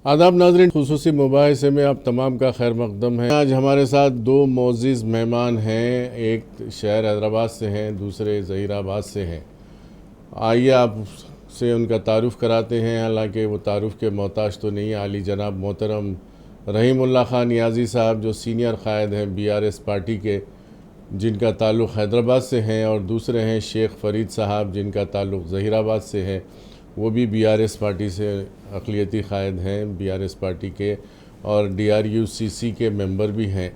आदाब नाज़रीन, खुसूसी मुबाहिसे में आप तमाम का खैर मकदम है। आज हमारे साथ दो मोअज़्ज़िज़ मेहमान हैं, एक शहर हैदराबाद से हैं, दूसरे ज़हीराबाद से हैं। आइए आपसे उनका तारुफ़ कराते हैं। हालांकि वो तारुफ़ के मोहताज तो नहीं। आली जनाब मोहतरम रहीमुल्लाह खान नियाज़ी साहब जो सीनियर क़ायद हैं BRS पार्टी के, जिनका ताल्लुक़ हैदराबाद से हैं, और दूसरे हैं शेख फ़रीद साहब जिनका ताल्लुक़ ज़हीराबाद से है। वो भी BRS पार्टी से अक़लियती क़ायद हैं, BRS पार्टी के, और DRUCC के मेंबर भी हैं।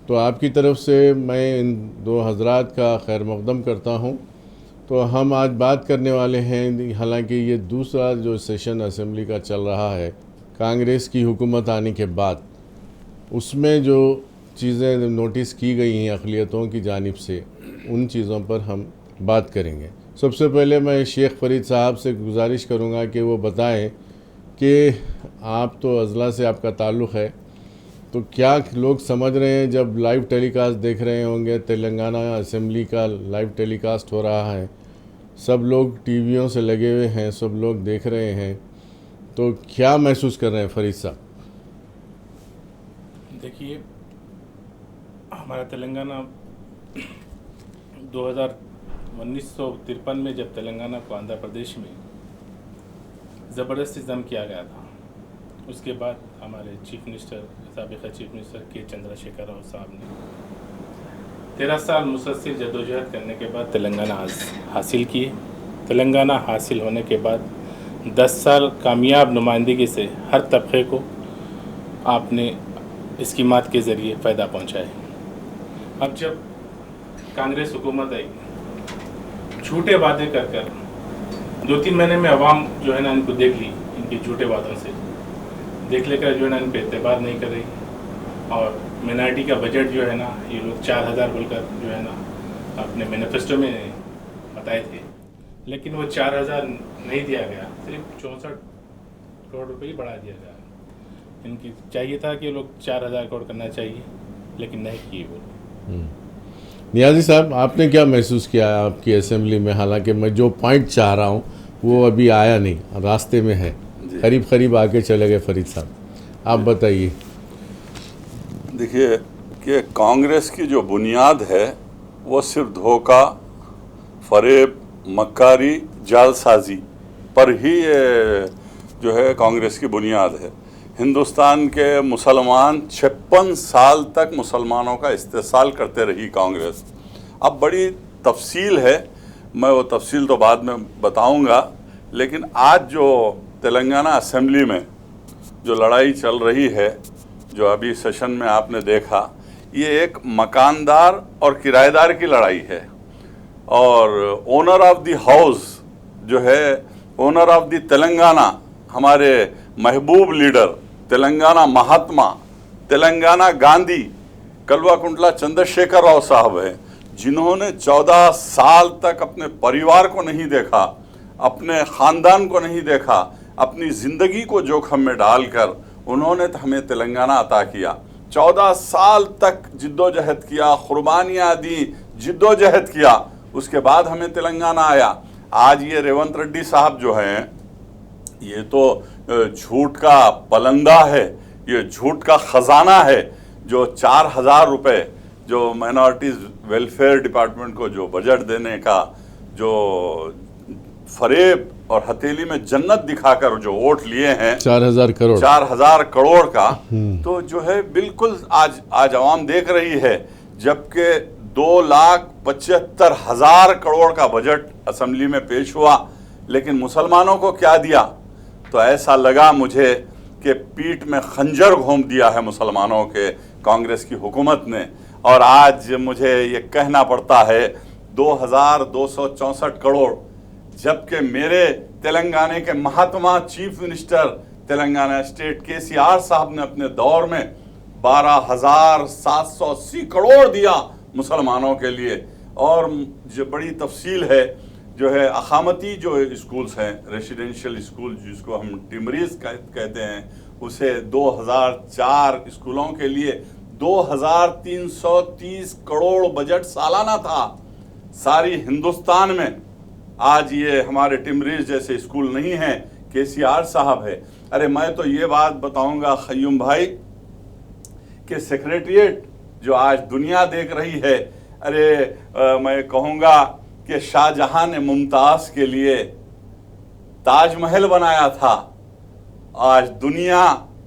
तो आपकी तरफ से मैं इन दो हज़रात का खैर मक़दम करता हूँ। तो हम आज बात करने वाले हैं, हालांकि ये दूसरा जो सेशन असेंबली का चल रहा है कांग्रेस की हुकूमत आने के बाद, उसमें जो चीज़ें नोटिस की गई हैं अक़लियतों की जानिब से, उन चीज़ों पर हम बात करेंगे। सबसे पहले मैं शेख फ़रीद साहब से गुजारिश करूंगा कि वो बताएं कि आप तो अज़ला से आपका ताल्लुक़ है, तो क्या लोग समझ रहे हैं जब लाइव टेलीकास्ट देख रहे होंगे, तेलंगाना असेंबली का लाइव टेलीकास्ट हो रहा है, सब लोग टीवियों से लगे हुए हैं, सब लोग देख रहे हैं, तो क्या महसूस कर रहे हैं फ़रीद साहब? देखिए, हमारा तेलंगाना 1953 में जब तेलंगाना को आंध्र प्रदेश में ज़बरदस्ती जम किया गया था, उसके बाद हमारे चीफ मिनिस्टर, साबिक़ा चीफ मिनिस्टर के चंद्रशेखर राव साहब ने 13 साल मुसलसल जदोजहद करने के बाद तेलंगाना हासिल किए। तेलंगाना हासिल होने के बाद 10 साल कामयाब नुमाइंदगी से हर तबके को आपने स्कीमात के ज़रिए फ़ायदा पहुँचाए। अब जब कांग्रेस हुकूमत आई, झूठे वादे कर 2-3 महीने में अवाम जो है ना इनको देख ली, इनके झूठे वादों से देख लेकर जो है ना इन पर एतबार नहीं कर रही। और मिनारिटी का बजट जो है ना, ये लोग 4000 बोलकर जो है ना अपने मैनिफेस्टो में बताए थे, लेकिन वो 4000 नहीं दिया गया, सिर्फ 64 करोड़ रुपये ही बढ़ा दिया गया। इनकी चाहिए था कि लोग 4000 करोड़ करना चाहिए, लेकिन नहीं किए वो। नियाज़ी साहब, आपने क्या महसूस किया आपकी असेंबली में? हालांकि मैं जो पॉइंट चाह रहा हूँ वो अभी आया नहीं, रास्ते में है, करीब करीब आके चले गए। फ़रीद साहब, आप बताइए। देखिए कि कांग्रेस की जो बुनियाद है वो सिर्फ धोखा, फरेब, मक्कारी, जालसाजी पर ही जो है कांग्रेस की बुनियाद है। हिंदुस्तान के मुसलमान 56 साल तक मुसलमानों का इस्तेसाल करते रही कांग्रेस। अब बड़ी तफसील है, मैं वो तफसील तो बाद में बताऊंगा, लेकिन आज जो तेलंगाना असेंबली में जो लड़ाई चल रही है, जो अभी सेशन में आपने देखा, ये एक मकानदार और किराएदार की लड़ाई है। और ओनर ऑफ द हाउस जो है, ओनर ऑफ द तेलंगाना, हमारे महबूब लीडर, तेलंगाना महात्मा, तेलंगाना गांधी कल्वाकुंतला चंद्रशेखर राव साहब हैं, जिन्होंने 14 साल तक अपने परिवार को नहीं देखा, अपने ख़ानदान को नहीं देखा, अपनी ज़िंदगी को जोखिम में डालकर उन्होंने हमें तेलंगाना अता किया। 14 साल तक जिद्दोजहद किया, कुर्बानियाँ दी, जिद्दोजहद किया, उसके बाद हमें तेलंगाना आया। आज ये रेवंत रेड्डी साहब जो हैं, ये तो झूठ का पलंदा है, ये झूठ का ख़जाना है, जो 4000 रुपये जो माइनॉरिटीज़ वेलफेयर डिपार्टमेंट को जो बजट देने का, जो फरेब और हथेली में जन्नत दिखाकर जो वोट लिए हैं, 4000 करोड़, 4000 करोड़ का, तो जो है बिल्कुल आज आवाम देख रही है। जबकि 2,75,000 करोड़ का बजट असेंबली में पेश हुआ, लेकिन मुसलमानों को क्या दिया? तो ऐसा लगा मुझे कि पीठ में खंजर घोंप दिया है मुसलमानों के कांग्रेस की हुकूमत ने। और आज मुझे ये कहना पड़ता है 2264 करोड़, जबकि मेरे तेलंगाना के महात्मा chief minister Telangana state KCR साहब ने अपने दौर में 12,780 करोड़ दिया मुसलमानों के लिए। और जो बड़ी तफसील है, जो है अखामती जो स्कूल्स हैं, रेसिडेंशियल स्कूल जिसको हम टिमरीज कहते हैं, उसे 2004 स्कूलों के लिए 2330 करोड़ बजट सालाना था सारी हिंदुस्तान में। आज ये हमारे टिमरीज जैसे स्कूल नहीं हैं केसीआर साहब है। अरे मैं तो ये बात बताऊंगा क़य्यूम भाई कि सेक्रेटरिएट जो आज दुनिया देख रही है, अरे मैं कहूँगा कि शाहजहां ने मुमताज़ के लिए ताजमहल बनाया था। आज दुनिया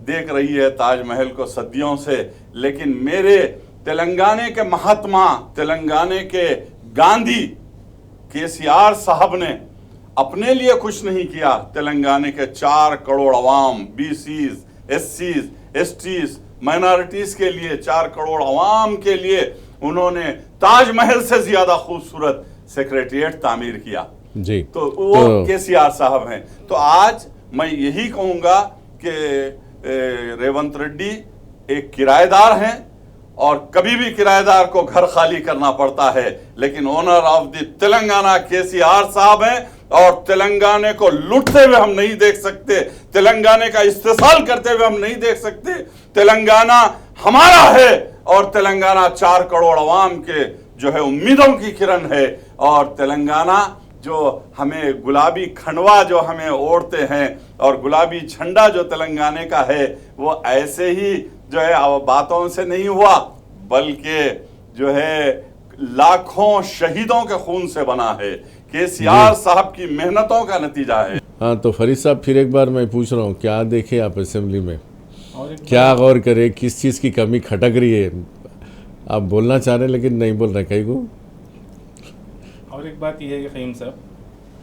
देख रही है ताजमहल को सदियों से, लेकिन मेरे तेलंगाना के महात्मा, तेलंगाना के गांधी केसीआर साहब ने अपने लिए कुछ नहीं किया। तेलंगाना के 4 करोड़ अवाम, बीसीज, एससीज, एसटीज, माइनॉरिटीज के लिए, 4 करोड़ अवाम के लिए उन्होंने ताजमहल से ज्यादा खूबसूरत सेक्रेटरिएट तामीर किया जी। तो वो केसीआर साहब हैं। तो आज मैं यही कहूँगा कि रेवंत रेड्डी एक किराएदार हैं और कभी भी किराएदार को घर खाली करना पड़ता है, लेकिन owner of the Telangana KCR साहब हैं और तेलंगाना को लूटते हुए हम नहीं देख सकते, तेलंगाना का इस्तेसाल करते हुए हम नहीं देख सकते। तेलंगाना हमारा है और तेलंगाना 4 करोड़ अवाम के जो है उम्मीदों की किरण है। और तेलंगाना जो हमें गुलाबी खंडवा जो हमें ओढ़ते हैं और गुलाबी झंडा जो तेलंगाना का है, वो ऐसे ही जो है बातों से नहीं हुआ, बल्कि जो है लाखों शहीदों के खून से बना है। केसीआर साहब की मेहनतों का नतीजा है। हाँ, तो फरीद साहब फिर एक बार मैं पूछ रहा हूँ, क्या देखे आप असेंबली में, और क्या गौर करे, किस चीज़ की कमी खटक रही है? आप बोलना चाह रहे हैं लेकिन नहीं बोल रहे कहीं को। और एक बात यह है कि क़य्यूम साहब,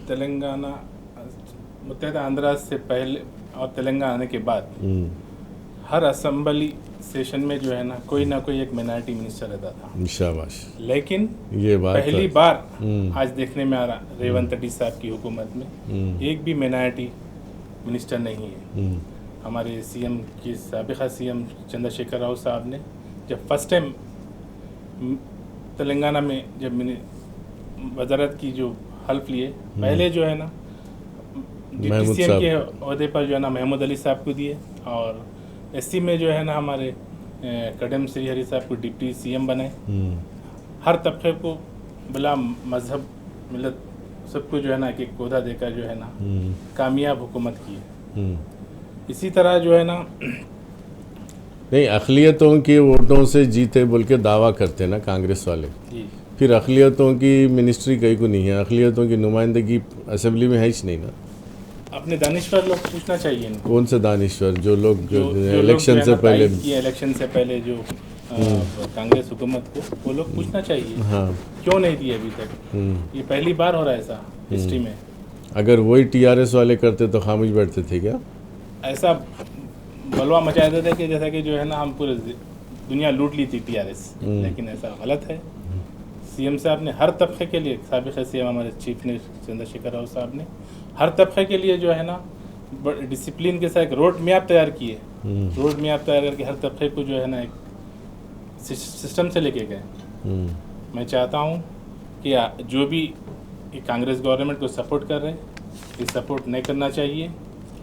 तेलंगाना मुत्तहिदा आंध्रा से पहले और तेलंगाना आने के बाद हर असेंबली सेशन में जो है ना कोई एक माइनॉरिटी मिनिस्टर रहता था। शाबाश, लेकिन ये बात पहली बार आज देखने में आ रहा रेवंत रेड्डी साहब की हुकूमत में एक भी माइनॉरिटी मिनिस्टर नहीं है। हमारे सीएम की साबिक़ा सीएम चंद्रशेखर राव साहब ने जब फर्स्ट टाइम तेलंगाना में जब वज़ारत की जो हल्फ लिए, पहले जो है ना डिप्टी सीएम के अहदे पर जो है ना महमूद अली साहब को दिए और एससी में जो है ना हमारे कदम श्रीहरि साहब को डिप्टी सीएम बनाए। हर तबके को बिला मजहब मिलत सबको जो है ना एक पौधा देकर जो है ना कामयाब हुकूमत की है। इसी तरह जो है ना नहीं, अक़लियतों की वोटों से जीते बोल के दावा करते ना कांग्रेस वाले, फिर अक़लियतों की मिनिस्ट्री कहीं को नहीं है, अक़लियतों की नुमाइंदगी असेंबली में है ही नहीं ना। अपने दानिश्वर लोग पूछना चाहिए इनको। कौन से दानिश्वर? जो लोग जो इलेक्शन से पहले जो कांग्रेस हुकूमत को, वो लोग पूछना चाहिए। हाँ, क्यों नहीं दिए अभी तक? ये पहली बार हो रहा है ऐसा हिस्ट्री में। अगर वही टीआरएस वाले करते तो खामोश बैठते थे क्या? ऐसा बलवा मचा देते थे कि जैसा कि जो है ना हम पूरे दुनिया लूट ली थी टीआरएस, लेकिन ऐसा गलत है। सीएम साहब ने हर तबके के लिए, साबिक़ सीएम हमारे चीफ मिनिस्टर चंद्रशेखर राव साहब ने हर तबके के लिए जो है ना डिसिप्लिन के साथ एक रोड मैप तैयार किए। रोड मैप तैयार करके हर तबके को जो है ना एक सिस्टम से लेके गए। मैं चाहता हूँ कि जो भी कांग्रेस गवर्नमेंट को सपोर्ट कर रहे हैं, ये सपोर्ट नहीं करना चाहिए।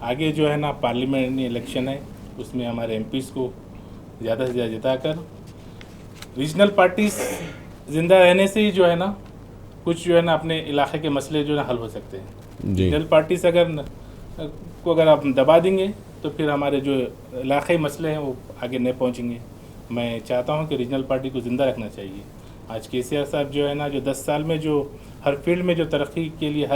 आगे जो है ना पार्लियामेंट इलेक्शन है, उसमें हमारे एमपीज़ को ज़्यादा से ज़्यादा जिताकर रीजनल पार्टीज जिंदा रहने से ही जो है ना कुछ जो है ना अपने इलाके के मसले जो है ना हल हो सकते हैं। रीजनल पार्टीज अगर आप दबा देंगे तो फिर हमारे जो इलाक़ाई मसले हैं वो आगे नहीं पहुंचेंगे। मैं चाहता हूं कि रीजनल पार्टी को ज़िंदा रखना चाहिए। आज केसीआर साहब जो है ना जो 10 साल में जो हर फील्ड में जो तरक्की के लिए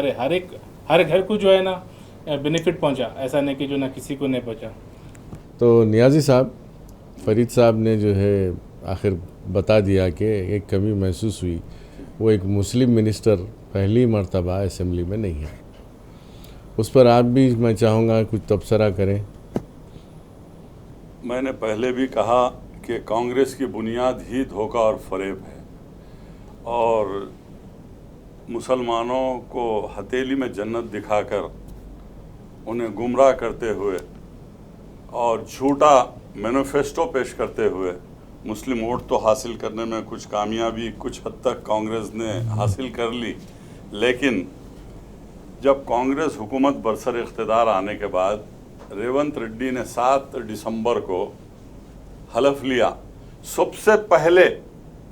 हर घर को जो है ना बेनिफिट पहुंचा, ऐसा नहीं कि जो ना किसी को नहीं पहुंचा। तो नियाज़ी साहब, फरीद साहब ने जो है आखिर बता दिया कि एक कमी महसूस हुई, वो एक मुस्लिम मिनिस्टर पहली मर्तबा असेंबली में नहीं है। उस पर आप भी मैं चाहूँगा कुछ तबसरा करें। मैंने पहले भी कहा कि कांग्रेस की बुनियाद ही धोखा और फरेब है और मुसलमानों को हथेली में जन्नत दिखाकर उन्हें गुमराह करते हुए और झूठा मैनिफेस्टो पेश करते हुए मुस्लिम वोट तो हासिल करने में कुछ कामयाबी कुछ हद तक कांग्रेस ने हासिल कर ली। लेकिन जब कांग्रेस हुकूमत बरसर इख्तिदार आने के बाद रेवंत रेड्डी ने 7 दिसंबर को हलफ लिया, सबसे पहले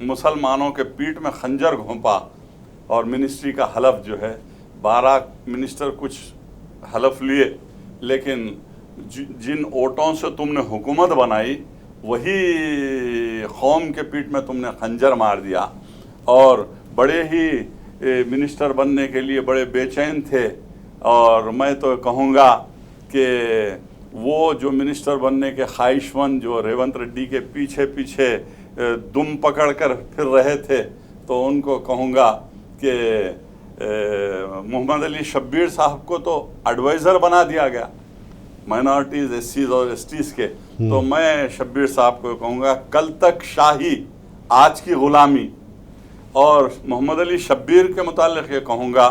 मुसलमानों के पीठ में खंजर घोंपा और मिनिस्ट्री का हलफ जो है 12 मिनिस्टर कुछ हलफ लिए लेकिन जिन वोटों से तुमने हुकूमत बनाई वही कौम के पीठ में तुमने खंजर मार दिया और बड़े ही मिनिस्टर बनने के लिए बड़े बेचैन थे। और मैं तो कहूँगा कि वो जो मिनिस्टर बनने के ख्वाहिशमंद जो रेवंत रेड्डी के पीछे पीछे दुम पकड़ कर फिर रहे थे, तो उनको कहूँगा कि मोहम्मद अली शब्बीर साहब को तो एडवाइज़र बना दिया गया माइनॉरिटीज़, एससीज और एसटीज़ के। तो मैं शब्बीर साहब को कहूँगा कल तक शाही आज की ग़ुलामी। और मोहम्मद अली शब्बीर के मुतालिक ये कहूँगा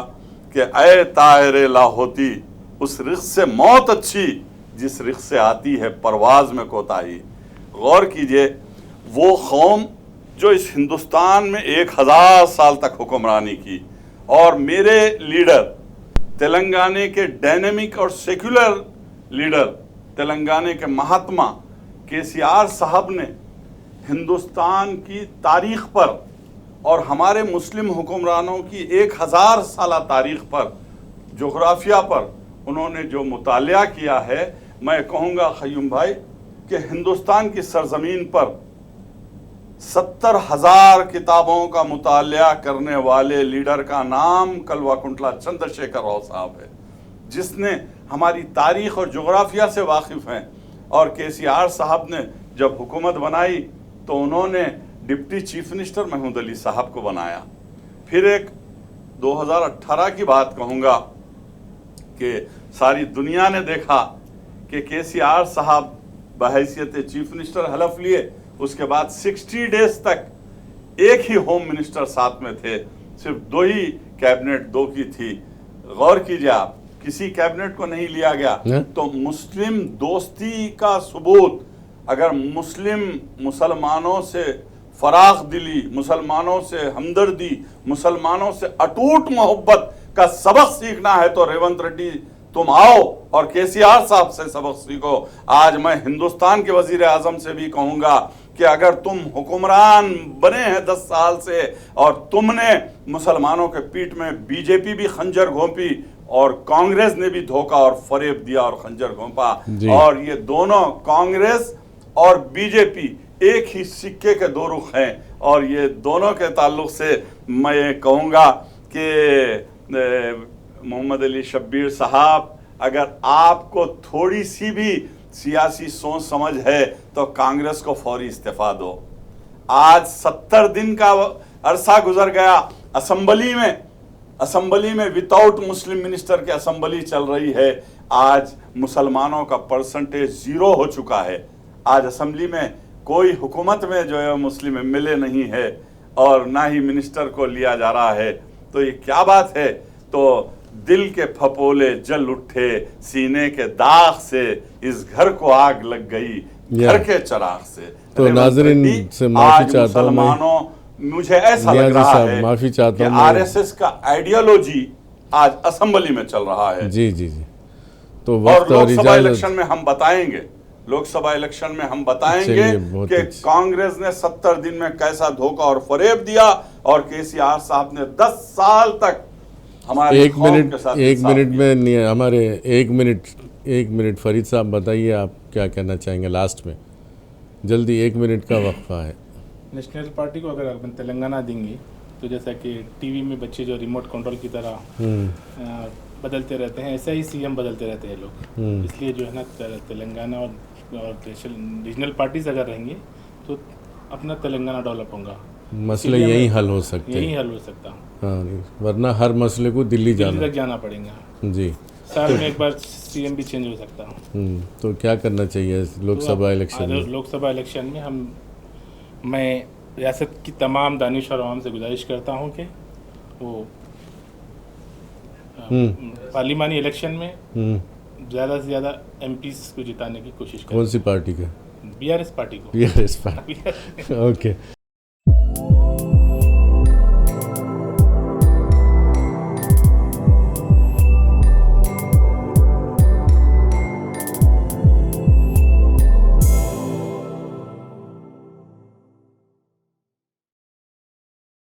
कि ए ताहिर लाहौती, उस रिख्त से मौत अच्छी जिस रिख्त से आती है परवाज़ में कोताही। गौर कीजिए, वो कौम जो इस हिंदुस्तान में 1000 साल तक हुक्मरानी की और मेरे लीडर तेलंगाना के डायनेमिक और सेक्युलर लीडर तेलंगाना के महात्मा केसीआर साहब ने हिंदुस्तान की तारीख पर और हमारे मुस्लिम हुक्मरानों की 1000 साला तारीख पर, जोग्राफिया पर उन्होंने जो मुतालिया किया है, मैं कहूँगा ख़य्यूम भाई कि हिंदुस्तान की सरज़मीन पर 70,000 किताबों का मुतालिया करने वाले लीडर का नाम कलवा कुंटला चंद्रशेखर राव साहब है, जिसने हमारी तारीख़ और जोग्राफिया से वाकिफ़ हैं। और केसीआर साहब ने जब हुकूमत बनाई तो उन्होंने deputy chief minister Mahmood Ali साहब को बनाया। फिर एक 2018 की बात कहूँगा कि सारी दुनिया ने देखा कि केसीआर साहब बहैसियत चीफ मिनिस्टर हलफ लिए, उसके बाद 60 डेज तक एक ही होम मिनिस्टर साथ में थे, सिर्फ 2 ही कैबिनेट 2 की थी। गौर कीजिए आप, किसी कैबिनेट को नहीं लिया गया। तो मुस्लिम दोस्ती का सबूत, अगर मुसलमानों से फराख दिली, मुसलमानों से हमदर्दी, मुसलमानों से अटूट मोहब्बत का सबक सीखना है तो रेवंत रेड्डी तुम आओ और केसीआर साहब से सबक सीखो। आज मैं हिंदुस्तान के वजीर आजम से भी कहूँगा कि अगर तुम हुक्मरान बने हैं 10 साल से और तुमने मुसलमानों के पीठ में बीजेपी भी खंजर घोंपी और कांग्रेस ने भी धोखा और फरेब दिया और खंजर घोंपा, और ये दोनों कांग्रेस और बीजेपी एक ही सिक्के के 2 रुख हैं। और ये दोनों के ताल्लुक से मैं कहूँगा कि मोहम्मद अली शब्बीर साहब, अगर आपको थोड़ी सी भी सियासी सोच समझ है तो कांग्रेस को फौरी इस्तीफा दो। आज 70 दिन का अरसा गुजर गया, असम्बली में विदाउट मुस्लिम मिनिस्टर की असम्बली चल रही है। आज मुसलमानों का परसेंटेज 0 हो चुका है। आज असम्बली में कोई हुकूमत में जो है मुस्लिम एमएलए नहीं है और ना ही मिनिस्टर को लिया जा रहा है। तो ये क्या बात है? तो दिल के फपोले जल उठे सीने के दाग से, इस घर को आग लग गई घर के चिराग से। तो नाज़रीन से माफी चाहता हूं, मुझे ऐसा लग रहा है माफी चाहता हूं, आरएसएस का आइडियोलॉजी आज असेंबली में चल रहा है। जी जी जी। तो वक्त और लोकसभा इलेक्शन में हम बताएंगे, लोकसभा इलेक्शन में हम बताएंगे कि कांग्रेस ने 70 दिन में कैसा धोखा और फरेब दिया और केसीआर साहब ने 10 साल तक हमारे एक मिनट में नहीं, हमारे एक मिनट फरीद साहब बताइए आप क्या कहना चाहेंगे लास्ट में, जल्दी 1 मिनट का वक्फा है। नेशनल पार्टी को अगर अपन तेलंगाना देंगे तो जैसा कि टीवी में बच्चे जो रिमोट कंट्रोल की तरह बदलते रहते हैं, ऐसा ही सीएम बदलते रहते हैं लोग। इसलिए जो है ना तेलंगाना और रीजनल पार्टीज अगर रहेंगे तो अपना तेलंगाना डेवलप होगा, मसले यही हल हो सकते हैं, यही हल हो सकता। हाँ, वरना हर मसले को दिल्ली तक जाना पड़ेगा। जी, साल में एक बार सीएम भी चेंज हो सकता है। तो क्या करना चाहिए लोकसभा इलेक्शन में? लोकसभा इलेक्शन में मैं रियासत की तमाम दानिश और आवाम से गुजारिश करता हूँ कि वो पार्लिमानी इलेक्शन में ज़्यादा से ज़्यादा एमपीज़ को जिताने की कोशिश करें। कौन सी पार्टी का? बीआरएस पार्टी को। BRS party. ओके।